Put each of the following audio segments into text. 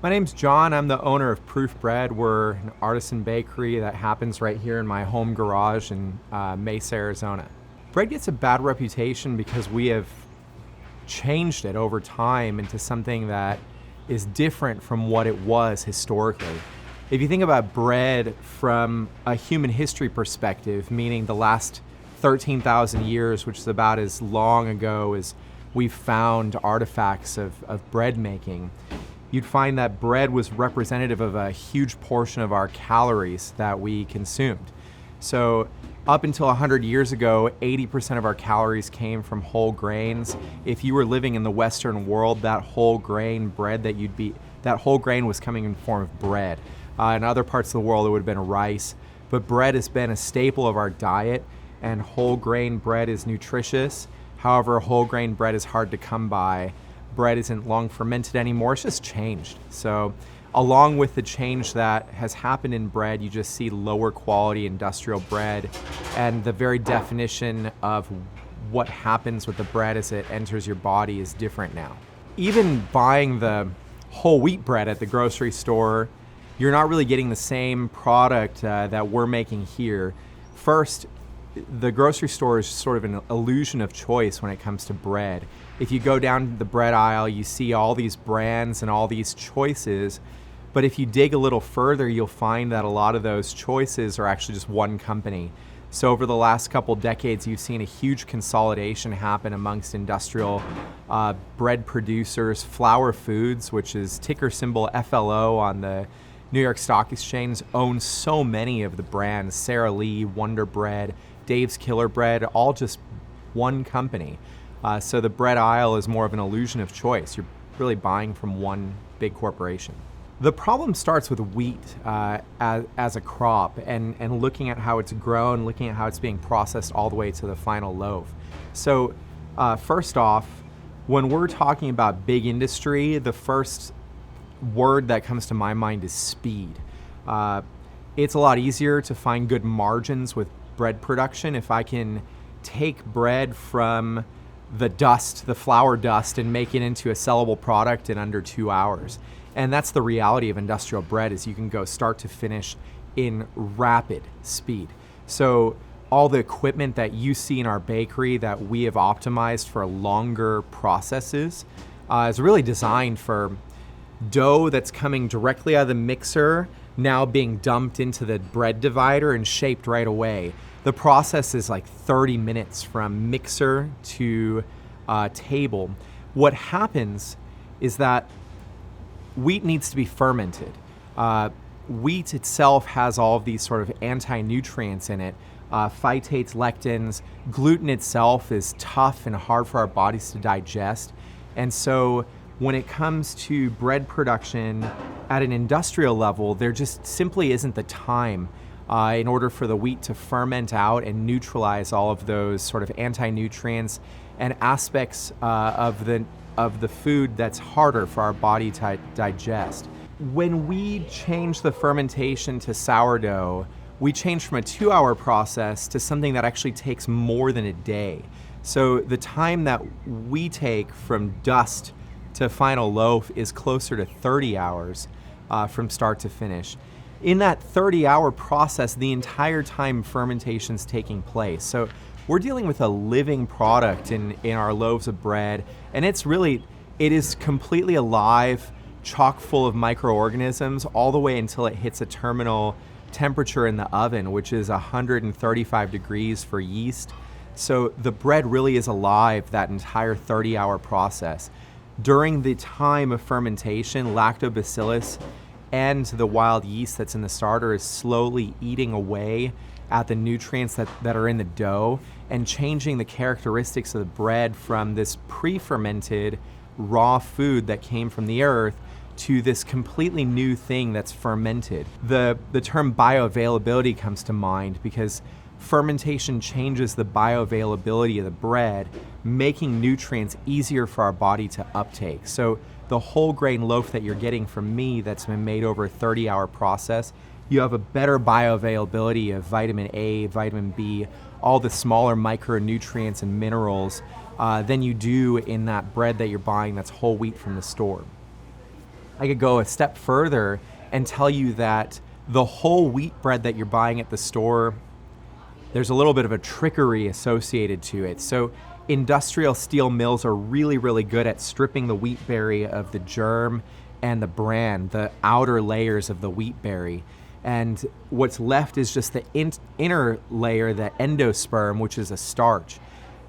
My name's John. I'm the owner of Proof Bread. We're an artisan bakery that happens right here in my home garage in Mesa, Arizona. Bread gets a bad reputation because we have changed it over time into something that is different from what it was historically. If you think about bread from a human history perspective, meaning the last 13,000 years, which is about as long ago as we've found artifacts of bread making, you'd find that bread was representative of a huge portion of our calories that we consumed. So up until 100 years ago, 80% of our calories came from whole grains. If you were living in the Western world, that whole grain bread that whole grain was coming in the form of bread. In other parts of the world, it would have been rice. But bread has been a staple of our diet, and whole grain bread is nutritious. However, whole grain bread is hard to come by. Bread isn't long fermented anymore. It's just changed. So along with the change that has happened in bread, you just see lower quality industrial bread, and the very definition of what happens with the bread as it enters your body is different now. Even buying the whole wheat bread at the grocery store, you're not really getting the same product that we're making here. First, the grocery store is sort of an illusion of choice when it comes to bread. If you go down the bread aisle, you see all these brands and all these choices, but if you dig a little further, you'll find that a lot of those choices are actually just one company. So over the last couple decades, you've seen a huge consolidation happen amongst industrial bread producers. Flour Foods, which is ticker symbol FLO on the New York Stock Exchange, owns so many of the brands: Sara Lee, Wonder Bread, Dave's Killer Bread, all just one company. So the bread aisle is more of an illusion of choice. You're really buying from one big corporation. The problem starts with wheat as a crop and looking at how it's grown, looking at how it's being processed all the way to the final loaf. So first off, when we're talking about big industry, the first word that comes to my mind is speed. It's a lot easier to find good margins with bread production if I can take bread from the flour dust, and make it into a sellable product in under 2 hours. And that's the reality of industrial bread, is you can go start to finish in rapid speed. So all the equipment that you see in our bakery that we have optimized for longer processes is really designed for dough that's coming directly out of the mixer, now being dumped into the bread divider and shaped right away. The process is like 30 minutes from mixer to table. What happens is that wheat needs to be fermented. Wheat itself has all of these sort of anti-nutrients in it, phytates, lectins. Gluten itself is tough and hard for our bodies to digest. And so when it comes to bread production at an industrial level, there just simply isn't the time in order for the wheat to ferment out and neutralize all of those sort of anti-nutrients and aspects of the food that's harder for our body to digest. When we change the fermentation to sourdough, we change from a 2-hour process to something that actually takes more than a day. So the time that we take from dust to final loaf is closer to 30 hours from start to finish. In that 30-hour process, the entire time fermentation's taking place. So we're dealing with a living product in our loaves of bread, and it is completely alive, chock full of microorganisms, all the way until it hits a terminal temperature in the oven, which is 135 degrees for yeast. So the bread really is alive that entire 30-hour process. During the time of fermentation, lactobacillus and the wild yeast that's in the starter is slowly eating away at the nutrients that are in the dough and changing the characteristics of the bread from this pre-fermented raw food that came from the earth to this completely new thing that's fermented. The term bioavailability comes to mind because fermentation changes the bioavailability of the bread, making nutrients easier for our body to uptake. So the whole grain loaf that you're getting from me that's been made over a 30-hour process, you have a better bioavailability of vitamin A, vitamin B, all the smaller micronutrients and minerals than you do in that bread that you're buying that's whole wheat from the store. I could go a step further and tell you that the whole wheat bread that you're buying at the store, there's a little bit of a trickery associated to it. So industrial steel mills are really, really good at stripping the wheat berry of the germ and the bran, the outer layers of the wheat berry. And what's left is just the inner layer, the endosperm, which is a starch.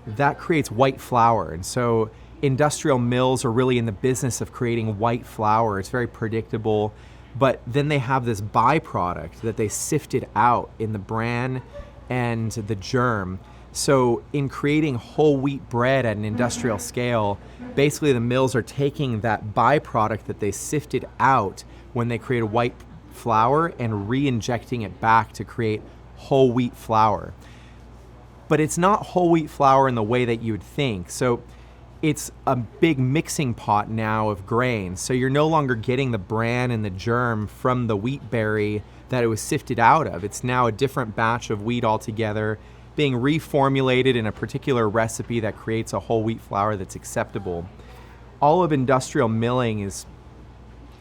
That creates white flour. And so industrial mills are really in the business of creating white flour. It's very predictable. But then they have this byproduct that they sifted out in the bran and the germ. So in creating whole wheat bread at an industrial scale, basically the mills are taking that byproduct that they sifted out when they created white flour and re-injecting it back to create whole wheat flour. But it's not whole wheat flour in the way that you would think. So it's a big mixing pot now of grains. So you're no longer getting the bran and the germ from the wheat berry that it was sifted out of. It's now a different batch of wheat altogether, being reformulated in a particular recipe that creates a whole wheat flour that's acceptable. All of industrial milling is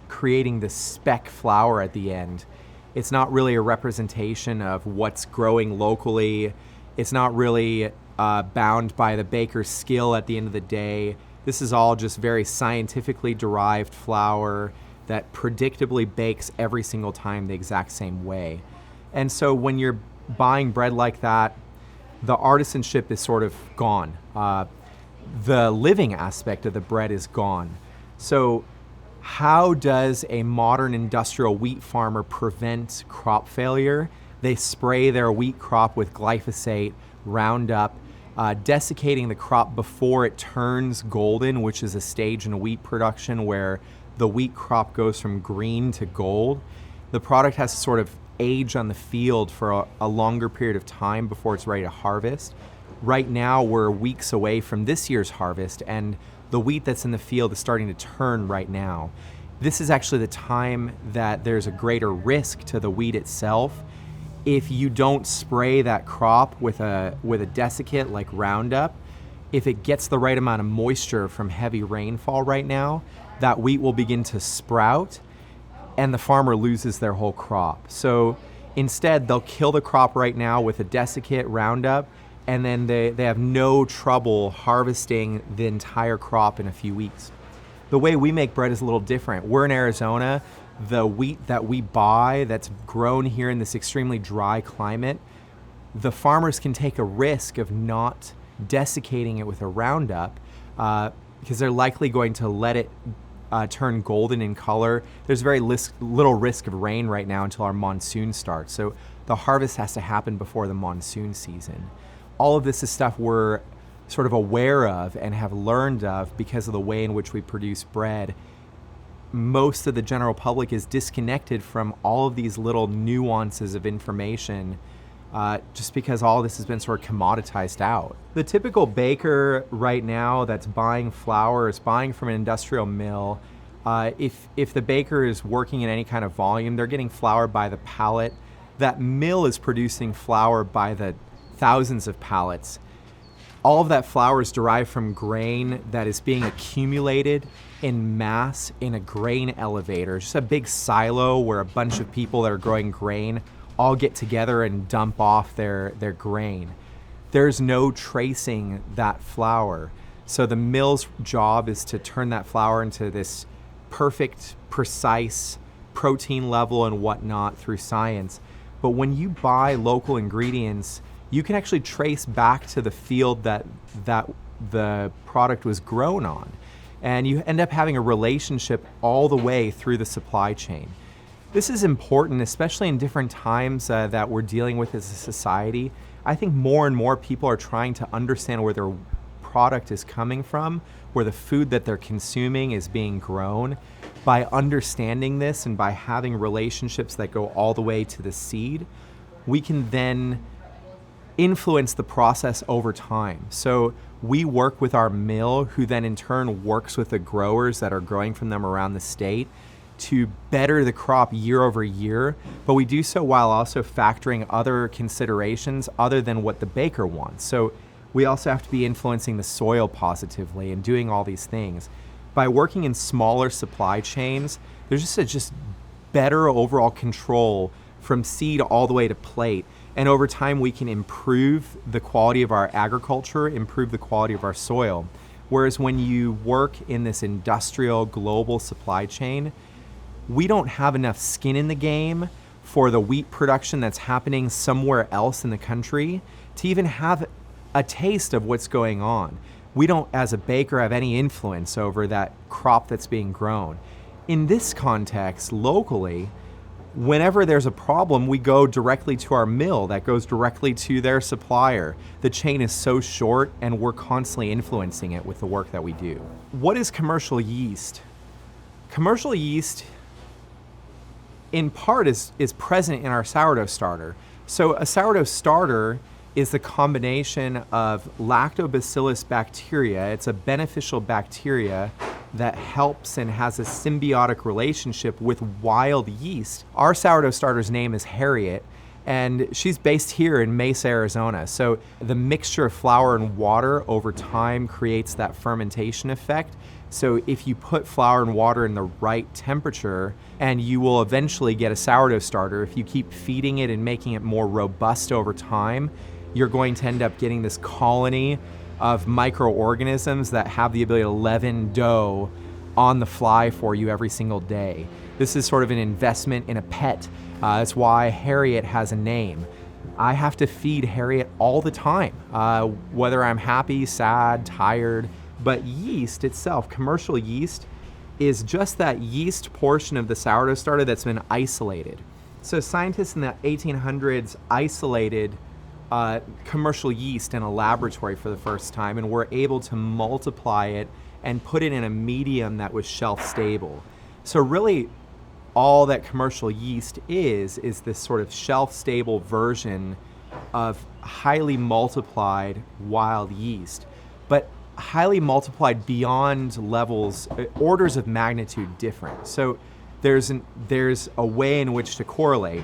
creating this speck flour at the end. It's not really a representation of what's growing locally. It's not really bound by the baker's skill at the end of the day. This is all just very scientifically derived flour that predictably bakes every single time the exact same way. And so when you're buying bread like that, the artisanship is sort of gone. The living aspect of the bread is gone. So how does a modern industrial wheat farmer prevent crop failure? They spray their wheat crop with glyphosate, Roundup, desiccating the crop before it turns golden, which is a stage in wheat production where the wheat crop goes from green to gold. The product has to sort of age on the field for a longer period of time before it's ready to harvest. Right now, we're weeks away from this year's harvest, and the wheat that's in the field is starting to turn right now. This is actually the time that there's a greater risk to the wheat itself. If you don't spray that crop with a desiccant like Roundup, if it gets the right amount of moisture from heavy rainfall right now, that wheat will begin to sprout and the farmer loses their whole crop. So instead, they'll kill the crop right now with a desiccant Roundup, and then they have no trouble harvesting the entire crop in a few weeks. The way we make bread is a little different. We're in Arizona. The wheat that we buy that's grown here in this extremely dry climate, the farmers can take a risk of not desiccating it with a Roundup because they're likely going to let it turn golden in color. There's very little risk of rain right now until our monsoon starts. So the harvest has to happen before the monsoon season. All of this is stuff we're sort of aware of and have learned of because of the way in which we produce bread. Most of the general public is disconnected from all of these little nuances of information just because all this has been sort of commoditized out. The typical baker right now that's buying flour is buying from an industrial mill. If the baker is working in any kind of volume, they're getting flour by the pallet. That mill is producing flour by the thousands of pallets. All of that flour is derived from grain that is being accumulated in mass in a grain elevator, just a big silo where a bunch of people that are growing grain all get together and dump off their grain. There's no tracing that flour. So the mill's job is to turn that flour into this perfect, precise protein level and whatnot through science. But when you buy local ingredients, you can actually trace back to the field that the product was grown on. And you end up having a relationship all the way through the supply chain. This is important, especially in different times that we're dealing with as a society. I think more and more people are trying to understand where their product is coming from, where the food that they're consuming is being grown. By understanding this and by having relationships that go all the way to the seed, we can then influence the process over time. So we work with our mill, who then in turn works with the growers that are growing from them around the state to better the crop year over year, but we do so while also factoring other considerations other than what the baker wants. So we also have to be influencing the soil positively and doing all these things. By working in smaller supply chains, There's just better overall control from seed all the way to plate. And over time, we can improve the quality of our agriculture, improve the quality of our soil. Whereas when you work in this industrial global supply chain, we don't have enough skin in the game for the wheat production that's happening somewhere else in the country to even have a taste of what's going on. We don't, as a baker, have any influence over that crop that's being grown. In this context, locally, whenever there's a problem, we go directly to our mill that goes directly to their supplier. The chain is so short, and we're constantly influencing it with the work that we do. What is commercial yeast? Commercial yeast, in part, is present in our sourdough starter. So a sourdough starter is the combination of lactobacillus bacteria. It's a beneficial bacteria that helps and has a symbiotic relationship with wild yeast. Our sourdough starter's name is Harriet, and she's based here in Mesa, Arizona. So the mixture of flour and water over time creates that fermentation effect. So if you put flour and water in the right temperature, and you will eventually get a sourdough starter, if you keep feeding it and making it more robust over time, you're going to end up getting this colony of microorganisms that have the ability to leaven dough on the fly for you every single day. This is sort of an investment in a pet. That's why Harriet has a name. I have to feed Harriet all the time, whether I'm happy, sad, tired. But yeast itself, commercial yeast, is just that yeast portion of the sourdough starter that's been isolated. So scientists in the 1800s isolated commercial yeast in a laboratory for the first time, and were able to multiply it and put it in a medium that was shelf stable. So really, all that commercial yeast is this sort of shelf stable version of highly multiplied wild yeast, but highly multiplied beyond levels, orders of magnitude different. So there's a way in which to correlate.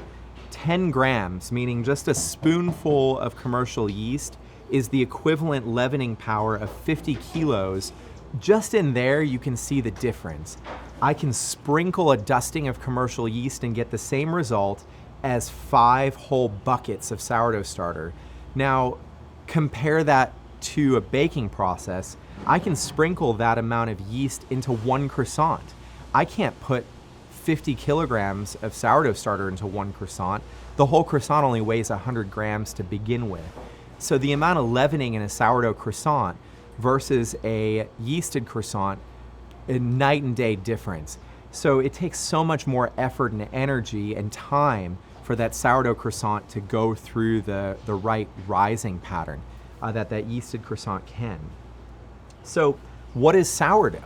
10 grams, meaning just a spoonful of commercial yeast, is the equivalent leavening power of 50 kilos. Just in there, you can see the difference. I can sprinkle a dusting of commercial yeast and get the same result as 5 whole buckets of sourdough starter. Now, compare that to a baking process. I can sprinkle that amount of yeast into 1 croissant. I can't put 50 kilograms of sourdough starter into 1 croissant. The whole croissant only weighs 100 grams to begin with. So the amount of leavening in a sourdough croissant versus a yeasted croissant, a night and day difference. So it takes so much more effort and energy and time for that sourdough croissant to go through the right rising pattern that yeasted croissant can. So what is sourdough?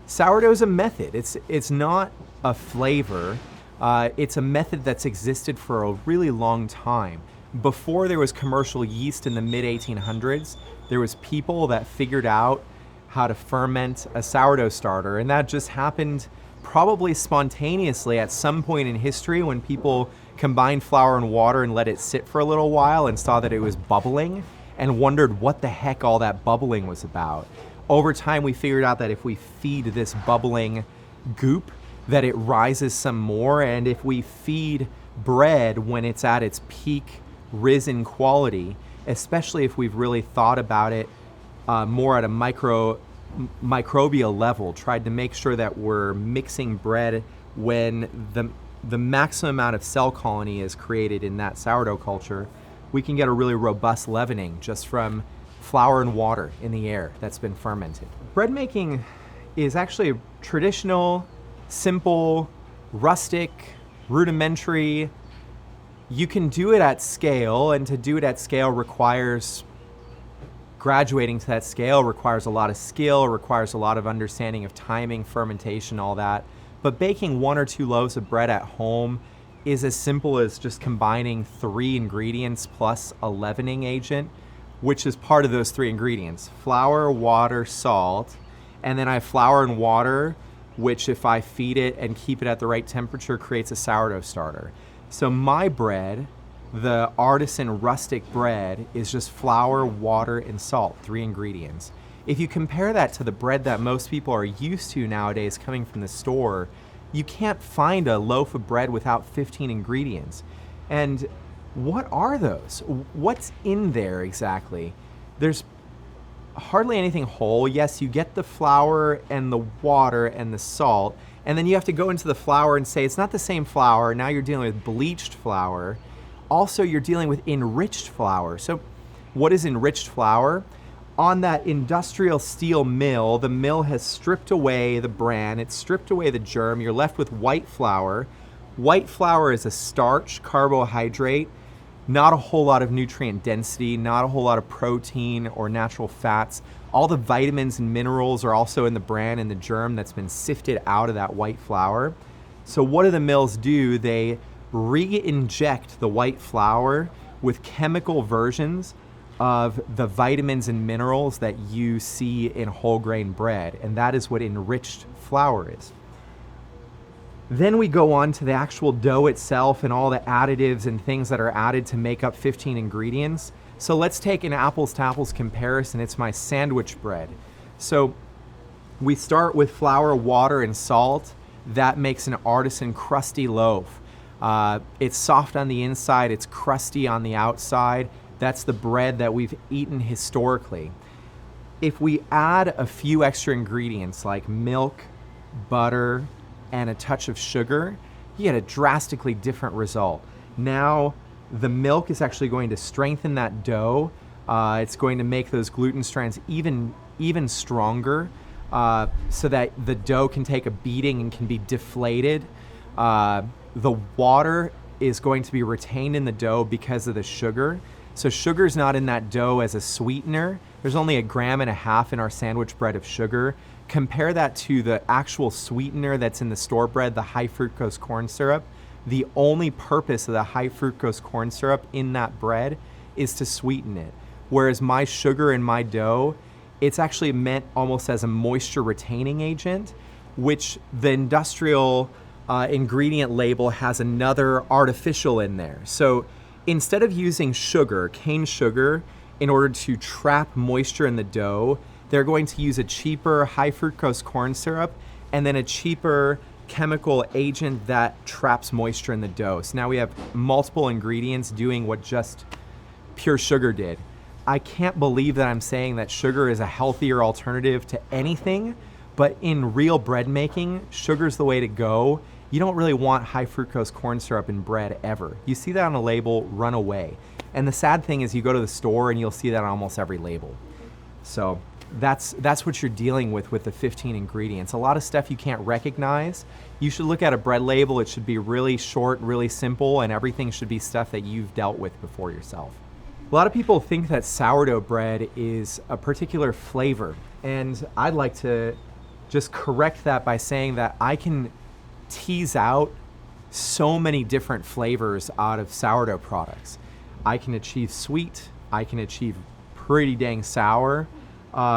Sourdough is a method. It's not a flavor. It's a method that's existed for a really long time. Before there was commercial yeast in the mid-1800s, there was people that figured out how to ferment a sourdough starter, and that just happened probably spontaneously at some point in history when people combined flour and water and let it sit for a little while and saw that it was bubbling and wondered what the heck all that bubbling was about. Over time, we figured out that if we feed this bubbling goop, that it rises some more, and if we feed bread when it's at its peak risen quality, especially if we've really thought about it more at a microbial level, tried to make sure that we're mixing bread when the maximum amount of cell colony is created in that sourdough culture, we can get a really robust leavening just from flour and water in the air that's been fermented. Bread making is actually a traditional, simple, rustic, rudimentary. You can do it at scale, and to do it at scale requires graduating to that scale, requires a lot of skill, requires a lot of understanding of timing, fermentation, all that. But baking 1 or 2 loaves of bread at home is as simple as just combining 3 ingredients plus a leavening agent, which is part of those 3 ingredients: flour, water, salt. And then I have flour and water, which if I feed it and keep it at the right temperature, creates a sourdough starter. So my bread, the artisan rustic bread, is just flour, water, and salt, 3 ingredients. If you compare that to the bread that most people are used to nowadays coming from the store, You can't find a loaf of bread without 15 ingredients. And what are those? What's in there exactly? There's hardly anything whole. Yes, you get the flour and the water and the salt, and then you have to go into the flour and say it's not the same flour. Now you're dealing with bleached flour. Also, you're dealing with enriched flour. So what is enriched flour? On that industrial steel mill, the mill has stripped away the bran, it's stripped away the germ. You're left with white flour. White flour is a starch, carbohydrate, not a whole lot of nutrient density, not a whole lot of protein or natural fats. All the vitamins and minerals are also in the bran and the germ that's been sifted out of that white flour. So what do the mills do? They re-inject the white flour with chemical versions of the vitamins and minerals that you see in whole grain bread, and that is what enriched flour is. Then we go on to the actual dough itself and all the additives and things that are added to make up 15 ingredients. So let's take an apples to apples comparison. It's my sandwich bread. So we start with flour, water, and salt. That makes an artisan crusty loaf. It's soft on the inside, it's crusty on the outside. That's the bread that we've eaten historically. If we add a few extra ingredients like milk, butter, and a touch of sugar, you get a drastically different result. Now, the milk is actually going to strengthen that dough. It's going to make those gluten strands even stronger, so that the dough can take a beating and can be deflated. The water is going to be retained in the dough because of the sugar. So sugar's not in that dough as a sweetener. There's only 1.5 grams in our sandwich bread of sugar. Compare that to the actual sweetener that's in the store bread, the high fructose corn syrup. The only purpose of the high fructose corn syrup in that bread is to sweeten it. Whereas my sugar in my dough, it's actually meant almost as a moisture retaining agent, which the industrial ingredient label has another artificial in there. So instead of using sugar, cane sugar, in order to trap moisture in the dough, they're going to use a cheaper high fructose corn syrup and then a cheaper chemical agent that traps moisture in the dough. So now we have multiple ingredients doing what just pure sugar did. I can't believe that I'm saying that sugar is a healthier alternative to anything, but in real bread making, sugar's the way to go. You don't really want high fructose corn syrup in bread ever. You see that on a label, run away. And the sad thing is you go to the store and you'll see that on almost every label. So that's what you're dealing with the 15 ingredients. A lot of stuff you can't recognize. You should look at a bread label. It should be really short, really simple, and everything should be stuff that you've dealt with before yourself. A lot of people think that sourdough bread is a particular flavor, and I'd like to just correct that by saying that I can tease out so many different flavors out of sourdough products. I can achieve sweet, I can achieve pretty dang sour,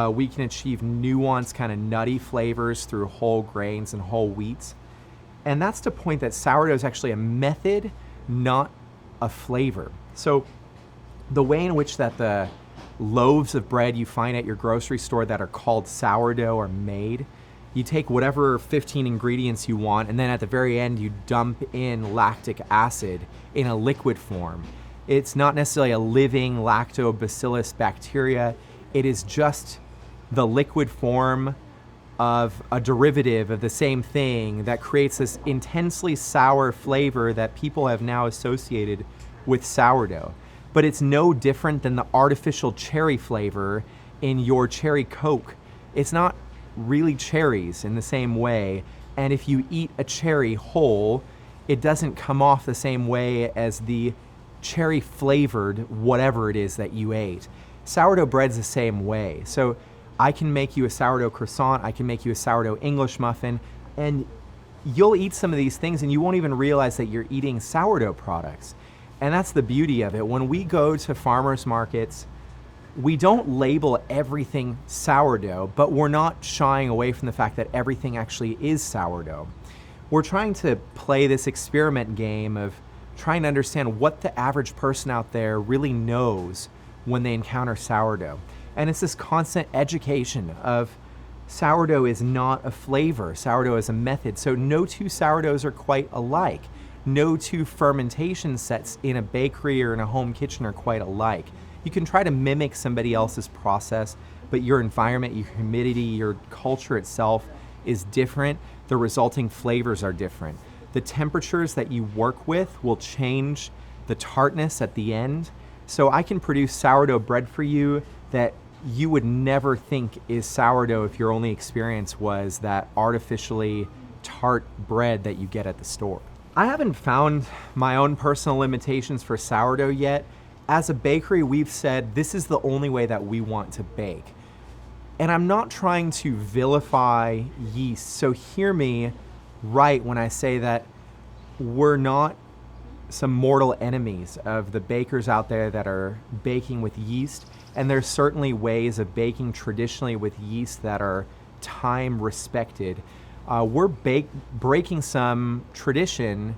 we can achieve nuanced kind of nutty flavors through whole grains and whole wheats. And that's the point that sourdough is actually a method, not a flavor. So the way in which that the loaves of bread you find at your grocery store that are called sourdough are made, you take whatever 15 ingredients you want, and then at the very end you dump in lactic acid in a liquid form. It's not necessarily a living lactobacillus bacteria. It is just the liquid form of a derivative of the same thing that creates this intensely sour flavor that people have now associated with sourdough. But it's no different than the artificial cherry flavor in your cherry Coke. It's not really cherries in the same way, and if you eat a cherry whole, it doesn't come off the same way as the cherry flavored whatever it is that you ate. Sourdough bread's the same way. So I can make you a sourdough croissant, I can make you a sourdough English muffin, and you'll eat some of these things and you won't even realize that you're eating sourdough products. And that's the beauty of it. When we go to farmers markets, we don't label everything sourdough, but we're not shying away from the fact that everything actually is sourdough. We're trying to play this experiment game of trying to understand what the average person out there really knows when they encounter sourdough. And it's this constant education of Sourdough is not a flavor. Sourdough is a method. So no two sourdoughs are quite alike. No two fermentation sets in a bakery or in a home kitchen are quite alike. You can try to mimic somebody else's process, but your environment, your humidity, your culture itself is different. The resulting flavors are different. The temperatures that you work with will change the tartness at the end. So I can produce sourdough bread for you that you would never think is sourdough if your only experience was that artificially tart bread that you get at the store. I haven't found my own personal limitations for sourdough yet. As a bakery, we've said this is the only way that we want to bake. And I'm not trying to vilify yeast, so hear me right when I say that we're not some mortal enemies of the bakers out there that are baking with yeast. And there's certainly ways of baking traditionally with yeast that are time respected. We're breaking some tradition,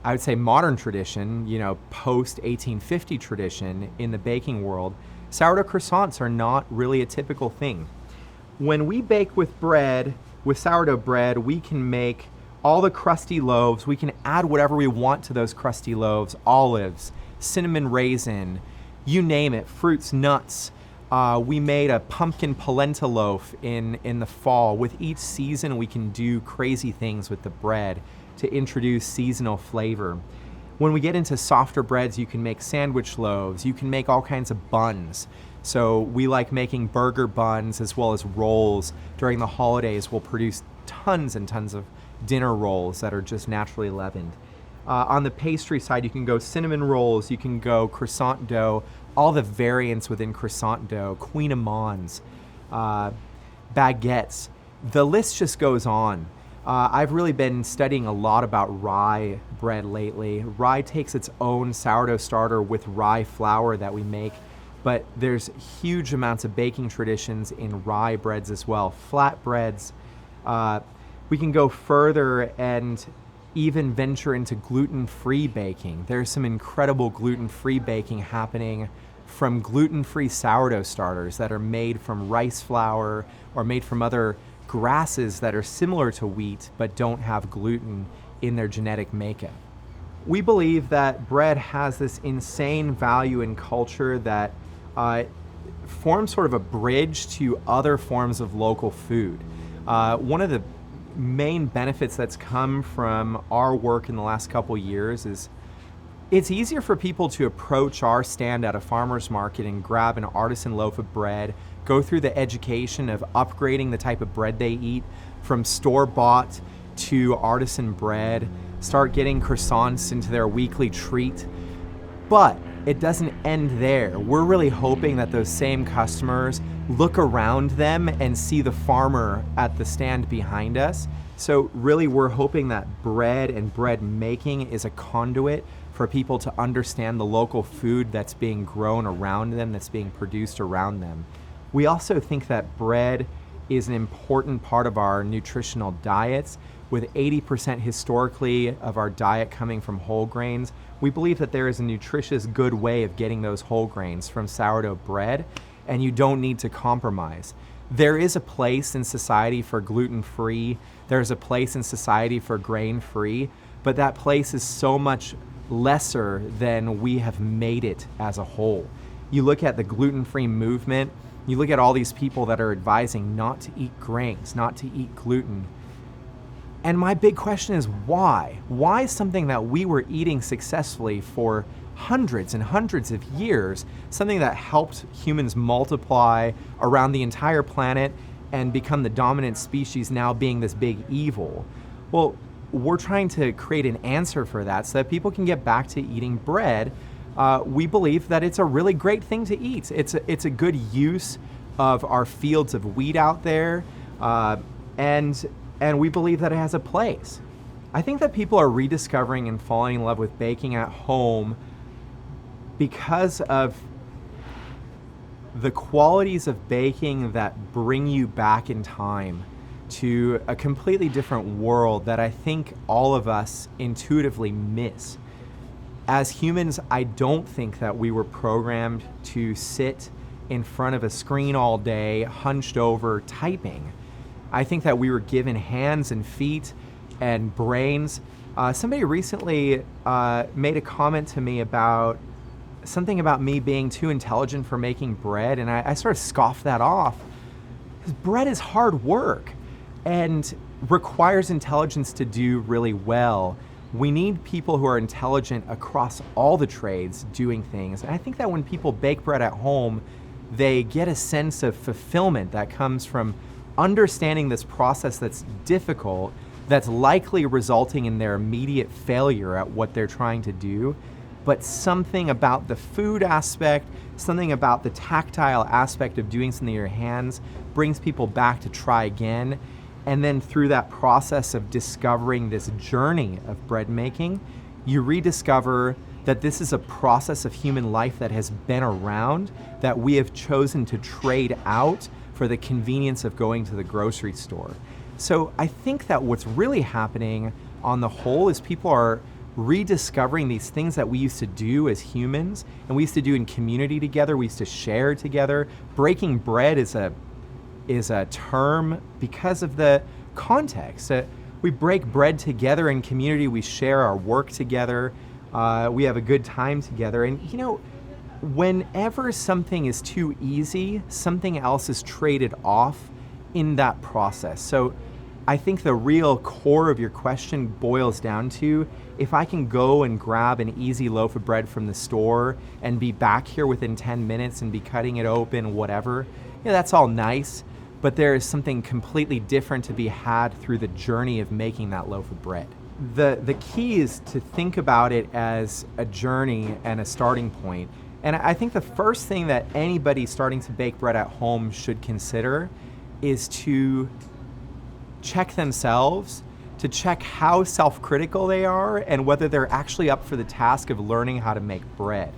I would say modern tradition, post 1850 tradition in the baking world. Sourdough croissants are not really a typical thing. When we bake with sourdough bread, we can make all the crusty loaves. We can add whatever we want to those crusty loaves, olives, cinnamon raisin, you name it, fruits, nuts. We made a pumpkin polenta loaf in the fall. With each season, we can do crazy things with the bread to introduce seasonal flavor. When we get into softer breads, you can make sandwich loaves. You can make all kinds of buns. So we like making burger buns as well as rolls. During the holidays, we'll produce tons and tons of dinner rolls that are just naturally leavened. On the pastry side, you can go cinnamon rolls, you can go croissant dough, all the variants within croissant dough, Queen Amands, baguettes. The list just goes on. I've really been studying a lot about rye bread lately. Rye takes its own sourdough starter with rye flour that we make, but there's huge amounts of baking traditions in rye breads as well, flat breads. We can go further and even venture into gluten-free baking. There's some incredible gluten-free baking happening from gluten-free sourdough starters that are made from rice flour or made from other grasses that are similar to wheat but don't have gluten in their genetic makeup. We believe that bread has this insane value in culture that forms sort of a bridge to other forms of local food. One of the main benefits that's come from our work in the last couple years is it's easier for people to approach our stand at a farmer's market and grab an artisan loaf of bread, go through the education of upgrading the type of bread they eat from store-bought to artisan bread, start getting croissants into their weekly treat. But it doesn't end there. We're really hoping that those same customers look around them and see the farmer at the stand behind us. So really we're hoping that bread and bread making is a conduit for people to understand the local food that's being grown around them, that's being produced around them. We also think that bread is an important part of our nutritional diets. With 80% historically of our diet coming from whole grains, we believe that there is a nutritious, good way of getting those whole grains from sourdough bread, and you don't need to compromise. There is a place in society for gluten-free, there's a place in society for grain-free, but that place is so much lesser than we have made it as a whole. You look at the gluten-free movement, you look at all these people that are advising not to eat grains, not to eat gluten. And my big question is why? Why is something that we were eating successfully for hundreds and hundreds of years, something that helped humans multiply around the entire planet and become the dominant species, now being this big evil? Well, we're trying to create an answer for that so that people can get back to eating bread. We believe that it's a really great thing to eat. It's a good use of our fields of wheat out there, and we believe that it has a place. I think that people are rediscovering and falling in love with baking at home because of the qualities of baking that bring you back in time to a completely different world that I think all of us intuitively miss. As humans, I don't think that we were programmed to sit in front of a screen all day, hunched over, typing. I think that we were given hands and feet and brains. Somebody recently made a comment to me about something about me being too intelligent for making bread, and I sort of scoffed that off. Because bread is hard work and requires intelligence to do really well. We need people who are intelligent across all the trades doing things. And I think that when people bake bread at home, they get a sense of fulfillment that comes from understanding this process that's difficult, that's likely resulting in their immediate failure at what they're trying to do. But something about the food aspect, something about the tactile aspect of doing something in your hands brings people back to try again. And then through that process of discovering this journey of bread making, you rediscover that this is a process of human life that has been around, that we have chosen to trade out for the convenience of going to the grocery store. So I think that what's really happening on the whole is people are rediscovering these things that we used to do as humans, and we used to do in community together, we used to share together. Breaking bread is a term because of the context. We break bread together in community, we share our work together, we have a good time together. And whenever something is too easy, something else is traded off in that process. So I think the real core of your question boils down to, if I can go and grab an easy loaf of bread from the store and be back here within 10 minutes and be cutting it open, whatever, that's all nice. But there is something completely different to be had through the journey of making that loaf of bread. The key is to think about it as a journey and a starting point. And I think the first thing that anybody starting to bake bread at home should consider is to check themselves, to check how self-critical they are and whether they're actually up for the task of learning how to make bread.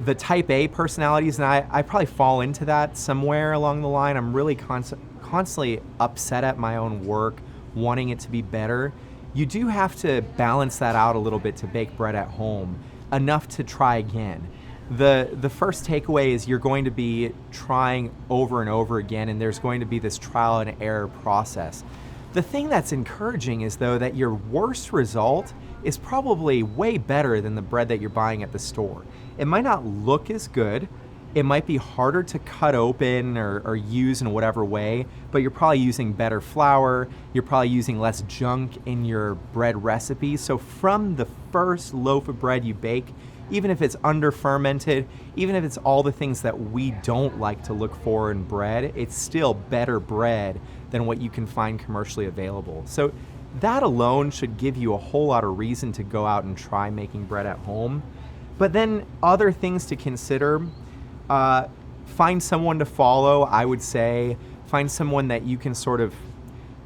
The type A personalities, and I probably fall into that somewhere along the line. I'm really constantly upset at my own work, wanting it to be better. You do have to balance that out a little bit to bake bread at home, enough to try again. The first takeaway is you're going to be trying over and over again, and there's going to be this trial and error process. The thing that's encouraging is, though, that your worst result is probably way better than the bread that you're buying at the store. It might not look as good, it might be harder to cut open or use in whatever way, but you're probably using better flour, you're probably using less junk in your bread recipe. So from the first loaf of bread you bake, even if it's under fermented, even if it's all the things that we don't like to look for in bread, it's still better bread than what you can find commercially available. So that alone should give you a whole lot of reason to go out and try making bread at home. But then other things to consider, find someone to follow, I would say. Find someone that you can sort of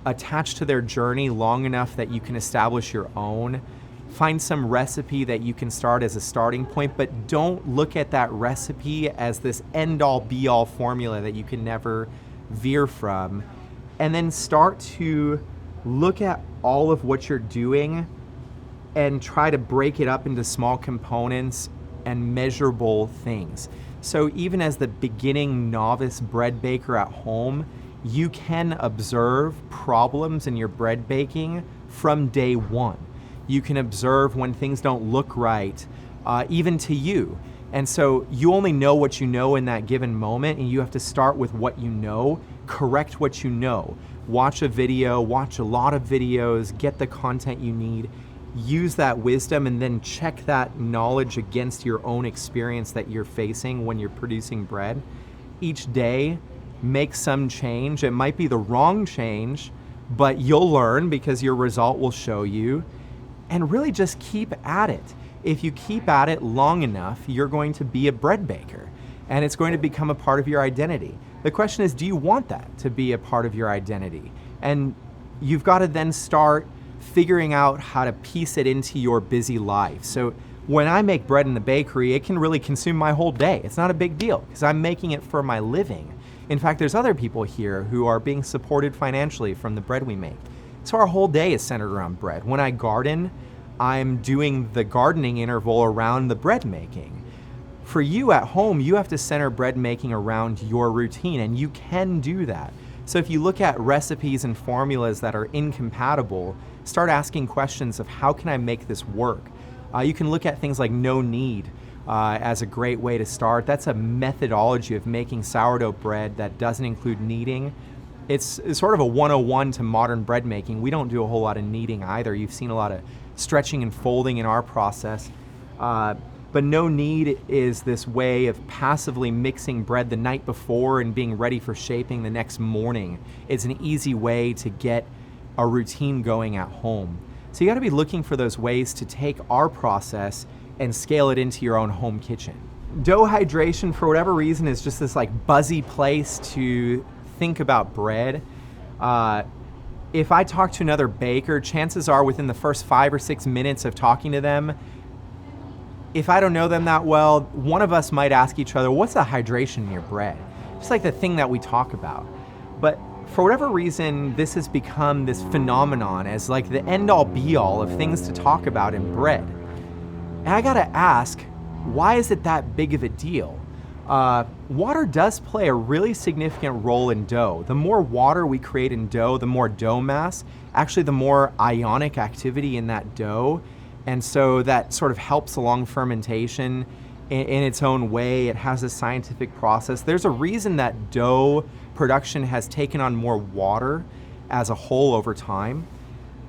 attach to their journey long enough that you can establish your own. Find some recipe that you can start as a starting point, but don't look at that recipe as this end-all be-all formula that you can never veer from. And then start to look at all of what you're doing and try to break it up into small components and measurable things. So even as the beginning novice bread baker at home, you can observe problems in your bread baking from day one. You can observe when things don't look right, even to you. And so you only know what you know in that given moment, and you have to start with what you know, correct what you know. Watch a video, watch a lot of videos, get the content you need, use that wisdom, and then check that knowledge against your own experience that you're facing when you're producing bread. Each day, make some change. It might be the wrong change, but you'll learn because your result will show you. And really just keep at it. If you keep at it long enough, you're going to be a bread baker, and it's going to become a part of your identity. The question is, do you want that to be a part of your identity? And you've got to then start figuring out how to piece it into your busy life. So when I make bread in the bakery, it can really consume my whole day. It's not a big deal because I'm making it for my living. In fact, there's other people here who are being supported financially from the bread we make. So our whole day is centered around bread. When I garden, I'm doing the gardening interval around the bread making. For you at home, you have to center bread making around your routine, and you can do that. So if you look at recipes and formulas that are incompatible, start asking questions of how can I make this work? You can look at things like no knead as a great way to start. That's a methodology of making sourdough bread that doesn't include kneading. It's sort of a 101 to modern bread making. We don't do a whole lot of kneading either. You've seen a lot of stretching and folding in our process. But no knead is this way of passively mixing bread the night before and being ready for shaping the next morning. It's an easy way to get a routine going at home. So you got to be looking for those ways to take our process and scale it into your own home kitchen. Dough hydration, for whatever reason, is just this like buzzy place to think about bread. If I talk to another baker, chances are within the first 5 or 6 minutes of talking to them, if I don't know them that well, one of us might ask each other, what's the hydration in your bread? Just like the thing that we talk about. But for whatever reason, this has become this phenomenon as like the end-all be-all of things to talk about in bread. And I gotta ask, why is it that big of a deal? Water does play a really significant role in dough. The more water we create in dough, the more dough mass, actually the more ionic activity in that dough. And so that sort of helps along fermentation in its own way. It has a scientific process. There's a reason that dough production has taken on more water as a whole over time.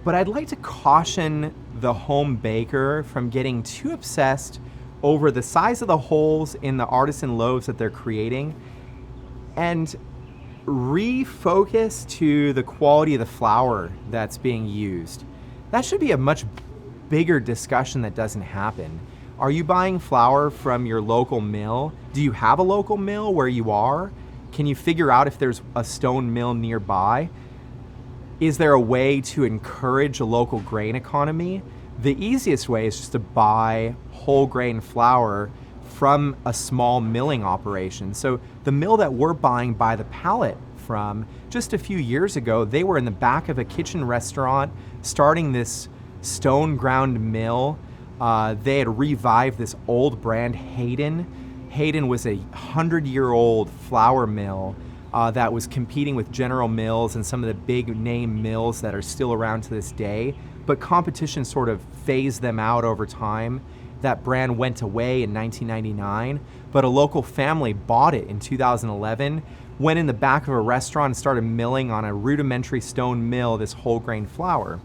But I'd like to caution the home baker from getting too obsessed over the size of the holes in the artisan loaves that they're creating and refocus to the quality of the flour that's being used. That should be a much bigger discussion that doesn't happen. Are you buying flour from your local mill? Do you have a local mill where you are? Can you figure out if there's a stone mill nearby? Is there a way to encourage a local grain economy? The easiest way is just to buy whole grain flour from a small milling operation. So the mill that we're buying by the pallet from, just a few years ago, they were in the back of a kitchen restaurant starting this stone ground mill. They had revived this old brand, Hayden. Hayden was a 100-year-old flour mill that was competing with General Mills and some of the big name mills that are still around to this day. But competition sort of phased them out over time. That brand went away in 1999, but a local family bought it in 2011, went in the back of a restaurant and started milling on a rudimentary stone mill this whole grain flour.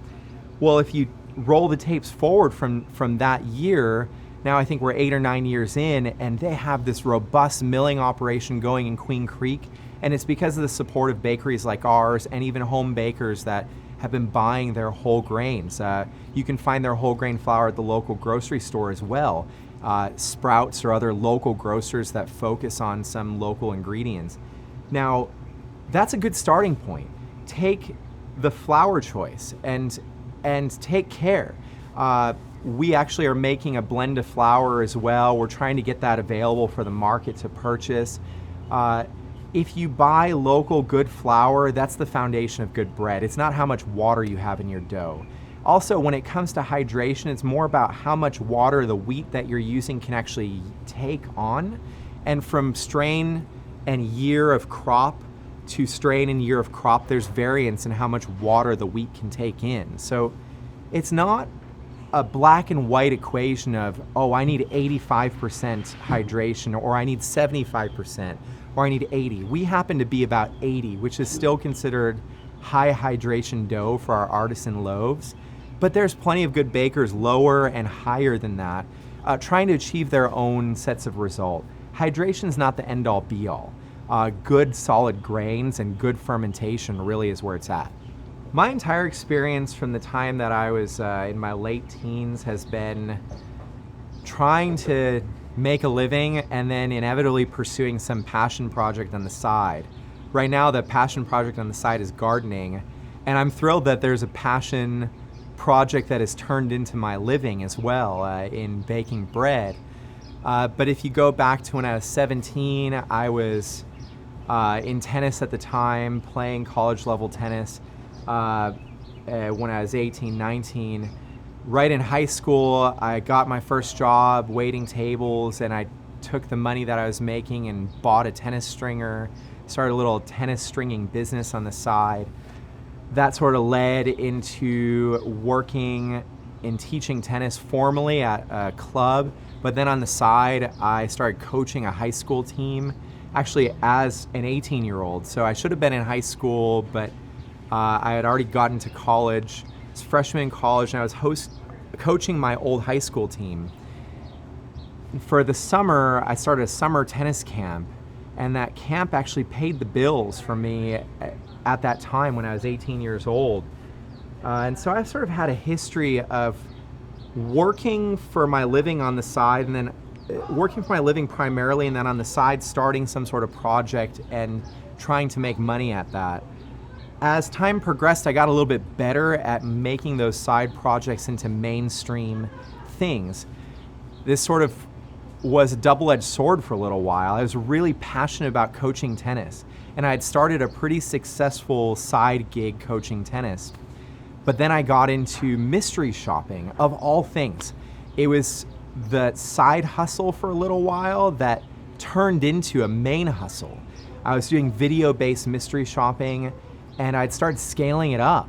Well, if you roll the tapes forward from that year, now I think we're 8 or 9 years in, and they have this robust milling operation going in Queen Creek, and it's because of the support of bakeries like ours and even home bakers that have been buying their whole grains. You can find their whole grain flour at the local grocery store as well. Sprouts or other local grocers that focus on some local ingredients. Now, that's a good starting point. Take the flour choice and take care. We actually are making a blend of flour as well. We're trying to get that available for the market to purchase. If you buy local good flour, that's the foundation of good bread. It's not how much water you have in your dough. Also, when it comes to hydration, it's more about how much water the wheat that you're using can actually take on. And from strain and year of crop to strain and year of crop, there's variance in how much water the wheat can take in. So it's not a black and white equation of, oh, I need 85% hydration, or I need 75%, or I need 80. We happen to be about 80, which is still considered high hydration dough for our artisan loaves. But there's plenty of good bakers lower and higher than that, trying to achieve their own sets of result. Hydration is not the end-all be-all. Good solid grains and good fermentation really is where it's at. My entire experience from the time that I was in my late teens has been trying to make a living and then inevitably pursuing some passion project on the side. Right now, the passion project on the side is gardening, and I'm thrilled that there's a passion project that has turned into my living as well in baking bread. But if you go back to when I was 17, I was in tennis at the time, playing college level tennis. When I was 18, 19, right in high school, I got my first job waiting tables, and I took the money that I was making and bought a tennis stringer, started a little tennis stringing business on the side. That sort of led into working and teaching tennis formally at a club, but then on the side, I started coaching a high school team, actually as an 18-year-old. So I should have been in high school, but I had already gotten to college. I was a freshman in college, and I was coaching my old high school team. For the summer, I started a summer tennis camp, and that camp actually paid the bills for me at that time when I was 18 years old. And so I've sort of had a history of working for my living on the side, and then working for my living primarily, and then on the side starting some sort of project and trying to make money at that. As time progressed, I got a little bit better at making those side projects into mainstream things. This sort of was a double-edged sword for a little while. I was really passionate about coaching tennis, and I had started a pretty successful side gig coaching tennis. But then I got into mystery shopping, of all things. It was the side hustle for a little while that turned into a main hustle. I was doing video-based mystery shopping, and I'd started scaling it up.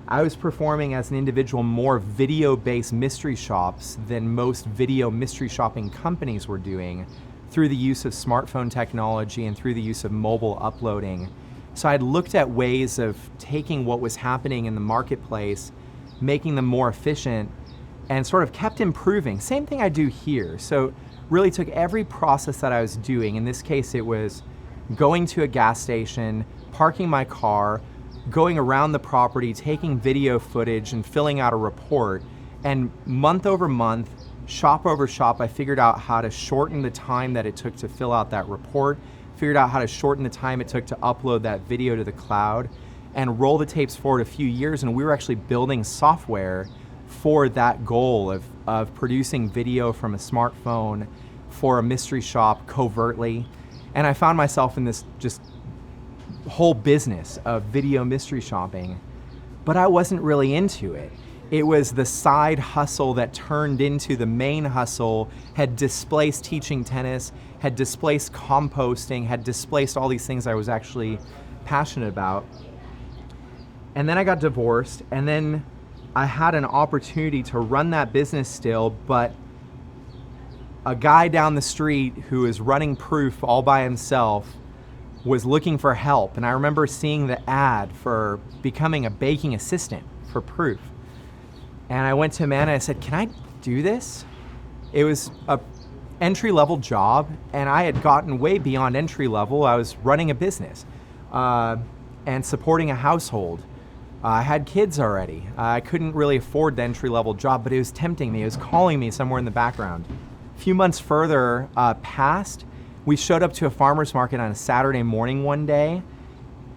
I was performing as an individual more video-based mystery shops than most video mystery shopping companies were doing through the use of smartphone technology and through the use of mobile uploading. So I'd looked at ways of taking what was happening in the marketplace, making them more efficient, and sort of kept improving. Same thing I do here. So really took every process that I was doing. In this case, it was going to a gas station, parking my car, going around the property, taking video footage and filling out a report. And month over month, shop over shop, I figured out how to shorten the time that it took to fill out that report, figured out how to shorten the time it took to upload that video to the cloud, and roll the tapes forward a few years. And we were actually building software for that goal of producing video from a smartphone for a mystery shop covertly. And I found myself in this just whole business of video mystery shopping, but I wasn't really into it. It was the side hustle that turned into the main hustle, had displaced teaching tennis, had displaced composting, had displaced all these things I was actually passionate about. And then I got divorced, and then I had an opportunity to run that business still, but a guy down the street who was running Proof all by himself was looking for help. And I remember seeing the ad for becoming a baking assistant for Proof. And I went to Amanda and I said, "Can I do this?" It was a entry-level job, and I had gotten way beyond entry level. I was running a business and supporting a household. I had kids already. I couldn't really afford the entry-level job, but it was tempting me. It was calling me somewhere in the background. A few months further passed. We showed up to a farmer's market on a Saturday morning one day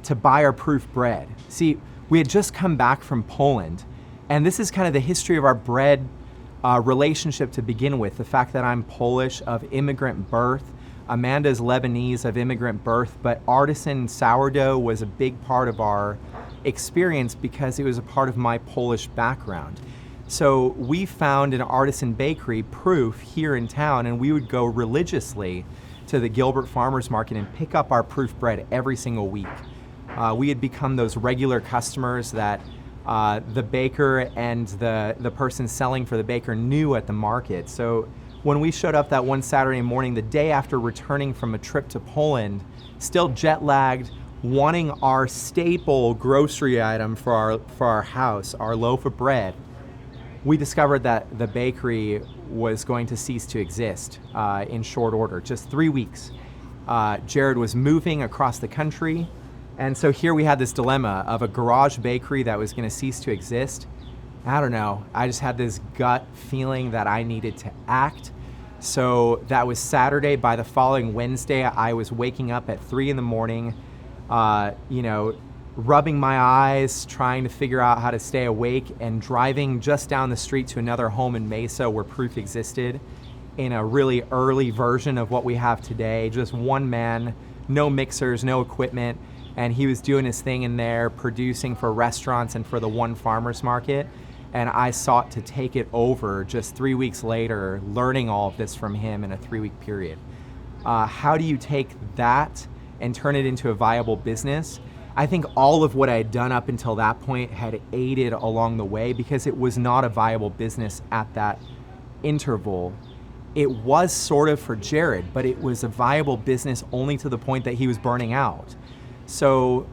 to buy our Proof bread. See, we had just come back from Poland, and this is kind of the history of our bread relationship to begin with. The fact that I'm Polish of immigrant birth, Amanda's Lebanese of immigrant birth, but artisan sourdough was a big part of our experience because it was a part of my Polish background. So we found an artisan bakery, Proof, here in town, and we would go religiously to the Gilbert Farmers Market and pick up our Proof bread every single week. We had become those regular customers that the baker and the person selling for the baker knew at the market. So when we showed up that one Saturday morning, the day after returning from a trip to Poland, still jet lagged, wanting our staple grocery item for our house, our loaf of bread, we discovered that the bakery was going to cease to exist in short order, just 3 weeks. Jared was moving across the country, and so here we had this dilemma of a garage bakery that was going to cease to exist. I don't know, I just had this gut feeling that I needed to act. So that was Saturday. By the following Wednesday, I was waking up at 3 in the morning, rubbing my eyes, trying to figure out how to stay awake, and driving just down the street to another home in Mesa where Proof existed in a really early version of what we have today. Just one man, no mixers, no equipment, and he was doing his thing in there, producing for restaurants and for the one farmer's market. and I sought to take it over just 3 weeks later, learning all of this from him in a 3-week period. How do you take that and turn it into a viable business? I think all of what I had done up until that point had aided along the way, because it was not a viable business at that interval. It was sort of for Jared, but it was a viable business only to the point that he was burning out. So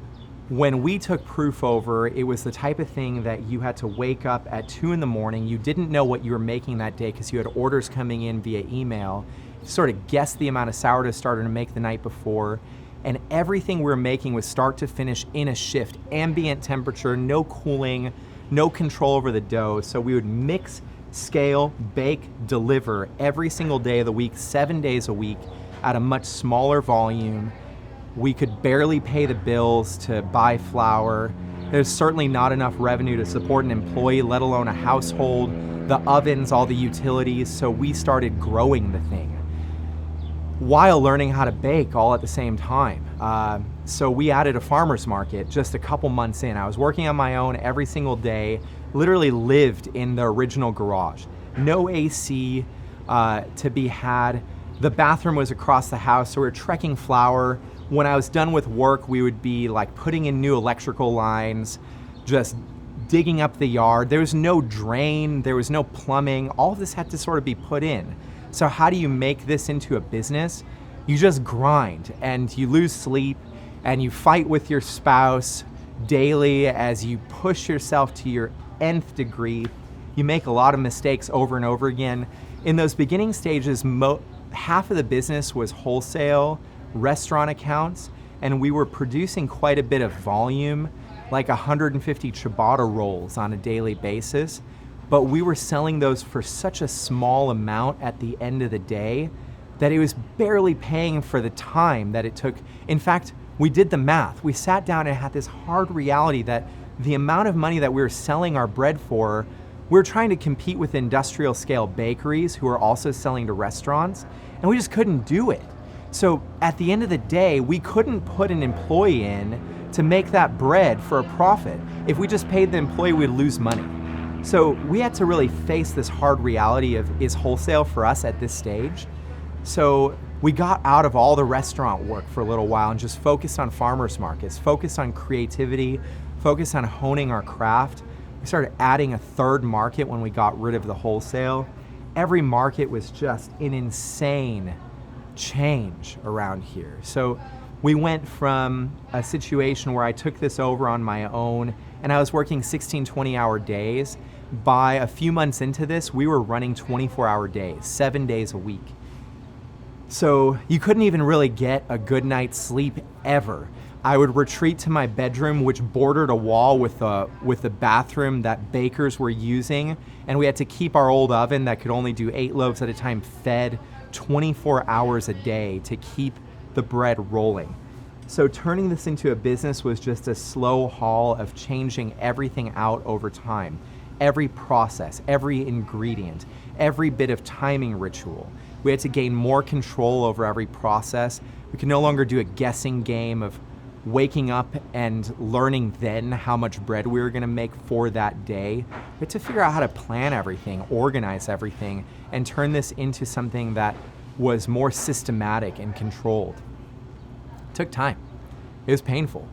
when we took Proof over, it was the type of thing that you had to wake up at 2 a.m. You didn't know what you were making that day because you had orders coming in via email. You sort of guessed the amount of sourdough starter to make the night before. And everything we were making was start to finish in a shift, ambient temperature, no cooling, no control over the dough. So we would mix, scale, bake, deliver every single day of the week, 7 days a week at a much smaller volume. We could barely pay the bills to buy flour. There's certainly not enough revenue to support an employee, let alone a household, the ovens, all the utilities. So we started growing the thing while learning how to bake all at the same time. So we added a farmer's market just a couple months in. I was working on my own every single day, literally lived in the original garage. No AC to be had. The bathroom was across the house, so we were trekking flour. When I was done with work, we would be like putting in new electrical lines, just digging up the yard. There was no drain, there was no plumbing. All of this had to sort of be put in. So how do you make this into a business? You just grind and you lose sleep and you fight with your spouse daily as you push yourself to your nth degree. You make a lot of mistakes over and over again. In those beginning stages, half of the business was wholesale, restaurant accounts, and we were producing quite a bit of volume, like 150 ciabatta rolls on a daily basis. But we were selling those for such a small amount at the end of the day that it was barely paying for the time that it took. In fact, we did the math. We sat down and had this hard reality that the amount of money that we were selling our bread for, we were trying to compete with industrial scale bakeries who are also selling to restaurants, and we just couldn't do it. So at the end of the day, we couldn't put an employee in to make that bread for a profit. If we just paid the employee, we'd lose money. So we had to really face this hard reality of, is wholesale for us at this stage? So we got out of all the restaurant work for a little while and just focused on farmers markets, focused on creativity, focused on honing our craft. We started adding a third market when we got rid of the wholesale. Every market was just an insane change around here. So we went from a situation where I took this over on my own and I was working 16, 20-hour days. By a few months into this, we were running 24-hour days, 7 days a week. So you couldn't even really get a good night's sleep ever. I would retreat to my bedroom, which bordered a wall with the bathroom that bakers were using, and we had to keep our old oven that could only do 8 loaves at a time fed 24 hours a day to keep the bread rolling. So turning this into a business was just a slow haul of changing everything out over time. Every process, every ingredient, every bit of timing ritual. We had to gain more control over every process. We could no longer do a guessing game of waking up and learning then how much bread we were gonna make for that day. We had to figure out how to plan everything, organize everything, and turn this into something that was more systematic and controlled. It took time. It was painful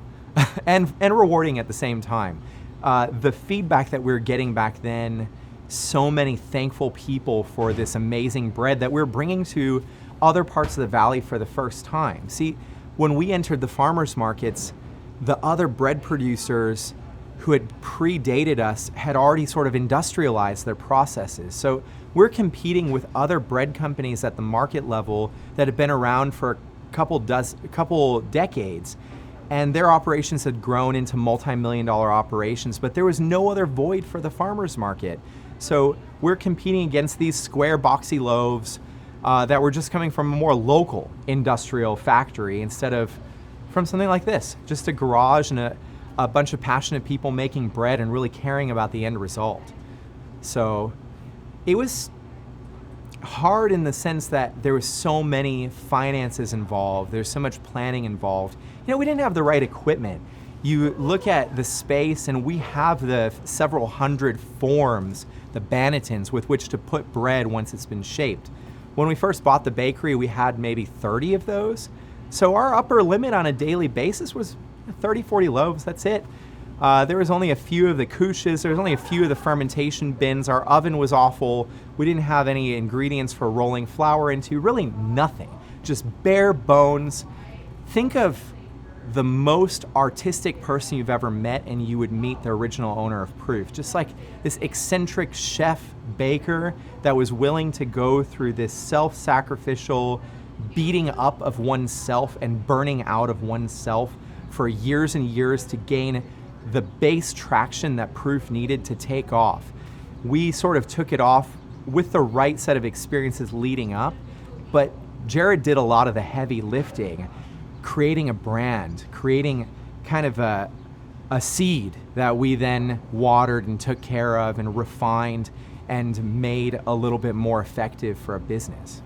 and rewarding at the same time. The feedback that we were getting back then, so many thankful people for this amazing bread that we're bringing to other parts of the valley for the first time. See, when we entered the farmers markets, the other bread producers who had predated us had already sort of industrialized their processes. So we're competing with other bread companies at the market level that had been around for a couple decades. And their operations had grown into multi-million-dollar operations, but there was no other void for the farmers market. So we're competing against these square boxy loaves that were just coming from a more local industrial factory instead of from something like this, just a garage and a bunch of passionate people making bread and really caring about the end result. So it was hard in the sense that there was so many finances involved. There's so much planning involved. You know, we didn't have the right equipment. You look at the space, and we have the several hundred forms, the bannetons, with which to put bread once it's been shaped. When we first bought the bakery, we had maybe 30 of those. So our upper limit on a daily basis was 30, 40 loaves, that's it. There was only a few of the couches, there was only a few of the fermentation bins. Our oven was awful. We didn't have any ingredients for rolling flour into, really nothing, just bare bones. Think of the most artistic person you've ever met, and you would meet the original owner of Proof. Just like this eccentric chef baker that was willing to go through this self-sacrificial beating up of oneself and burning out of oneself for years and years to gain the base traction that Proof needed to take off. We sort of took it off with the right set of experiences leading up, but Jared did a lot of the heavy lifting, creating a brand, creating kind of a seed that we then watered and took care of and refined and made a little bit more effective for a business.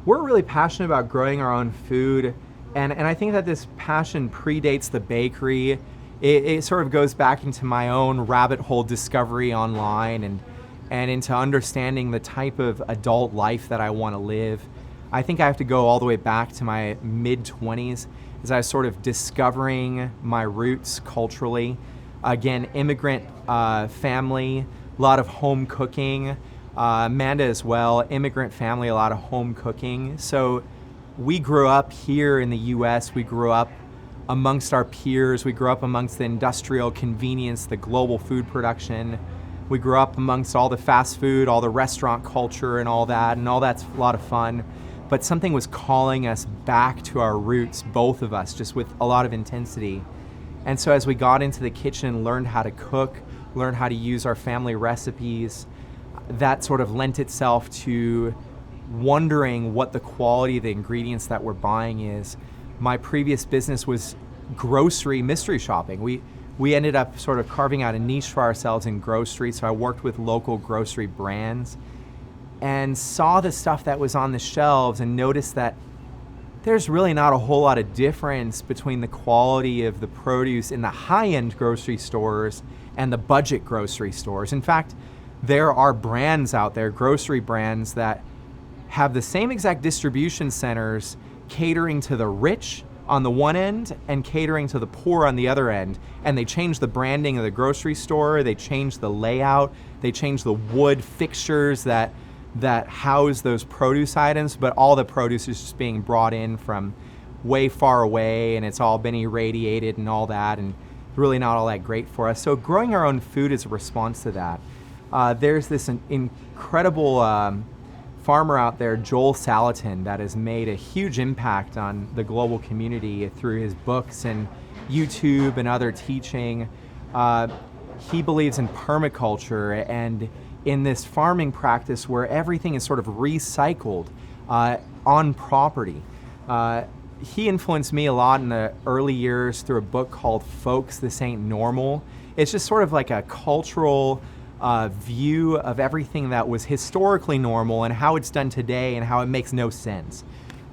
We're really passionate about growing our own food, and I think that this passion predates the bakery. It sort of goes back into my own rabbit hole discovery online and into understanding the type of adult life that I want to live. I think I have to go all the way back to my mid-20s as I was sort of discovering my roots culturally. Again, immigrant family, a lot of home cooking. Amanda as well, immigrant family, a lot of home cooking. So we grew up here in the US, we grew up amongst our peers, we grew up amongst the industrial convenience, the global food production. We grew up amongst all the fast food, all the restaurant culture and all that's a lot of fun. But something was calling us back to our roots, both of us, just with a lot of intensity. And so as we got into the kitchen, learned how to cook, learned how to use our family recipes, that sort of lent itself to wondering what the quality of the ingredients that we're buying is. My previous business was grocery mystery shopping. We ended up sort of carving out a niche for ourselves in grocery, so I worked with local grocery brands and saw the stuff that was on the shelves and noticed that there's really not a whole lot of difference between the quality of the produce in the high-end grocery stores and the budget grocery stores. In fact, there are brands out there, grocery brands, that have the same exact distribution centers catering to the rich on the one end and catering to the poor on the other end. And they change the branding of the grocery store, they change the layout, they change the wood fixtures that house those produce items, but all the produce is just being brought in from way far away, and it's all been irradiated and all that, and really not all that great for us. So growing our own food is a response to that. There's this incredible farmer out there, Joel Salatin, that has made a huge impact on the global community through his books and YouTube and other teaching. He believes in permaculture and in this farming practice where everything is sort of recycled on property. He influenced me a lot in the early years through a book called Folks, This Ain't Normal. It's just sort of like a cultural view of everything that was historically normal and how it's done today and how it makes no sense.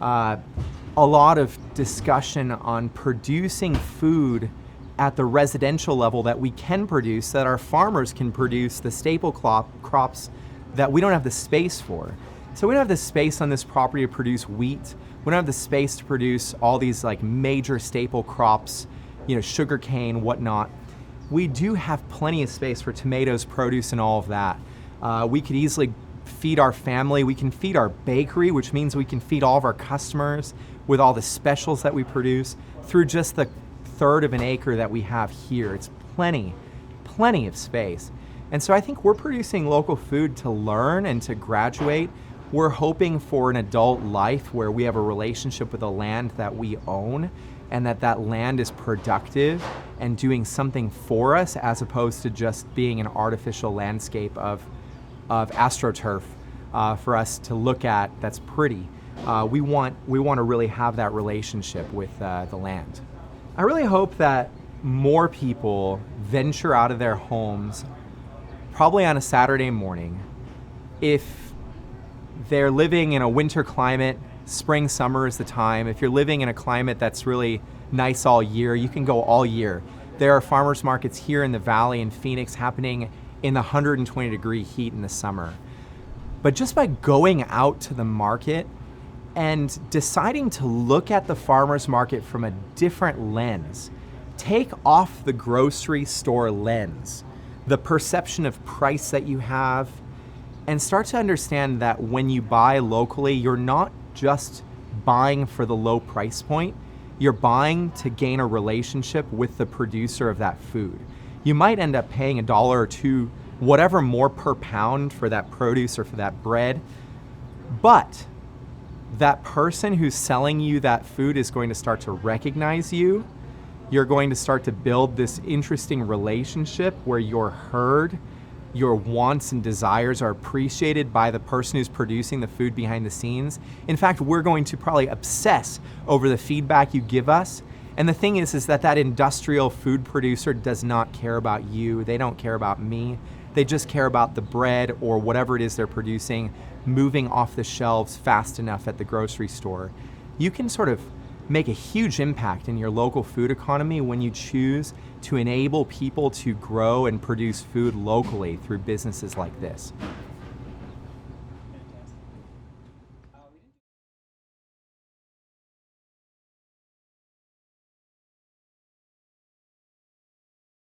A lot of discussion on producing food at the residential level that we can produce, that our farmers can produce the staple crops that we don't have the space for. So we don't have the space on this property to produce wheat. We don't have the space to produce all these like major staple crops, sugarcane, whatnot. We do have plenty of space for tomatoes, produce, and all of that. We could easily feed our family. We can feed our bakery, which means we can feed all of our customers with all the specials that we produce through just the third of an acre that we have here. It's plenty of space. And so I think we're producing local food to learn and to graduate. We're hoping for an adult life where we have a relationship with the land that we own, and that land is productive and doing something for us as opposed to just being an artificial landscape of astroturf for us to look at that's pretty. We want to really have that relationship with the land. I really hope that more people venture out of their homes, probably on a Saturday morning. If they're living in a winter climate, spring, summer is the time. If you're living in a climate that's really nice all year, you can go all year. There are farmers markets here in the valley in Phoenix happening in the 120-degree heat in the summer. But just by going out to the market and deciding to look at the farmer's market from a different lens, take off the grocery store lens, the perception of price that you have, and start to understand that when you buy locally, you're not just buying for the low price point, you're buying to gain a relationship with the producer of that food. You might end up paying $1 or $2, whatever more per pound for that produce or for that bread, but that person who's selling you that food is going to start to recognize you. You're going to start to build this interesting relationship where you're heard, your wants and desires are appreciated by the person who's producing the food behind the scenes. In fact, we're going to probably obsess over the feedback you give us. And the thing is that industrial food producer does not care about you. They don't care about me. They just care about the bread or whatever it is they're producing moving off the shelves fast enough at the grocery store. You can sort of make a huge impact in your local food economy when you choose to enable people to grow and produce food locally through businesses like this.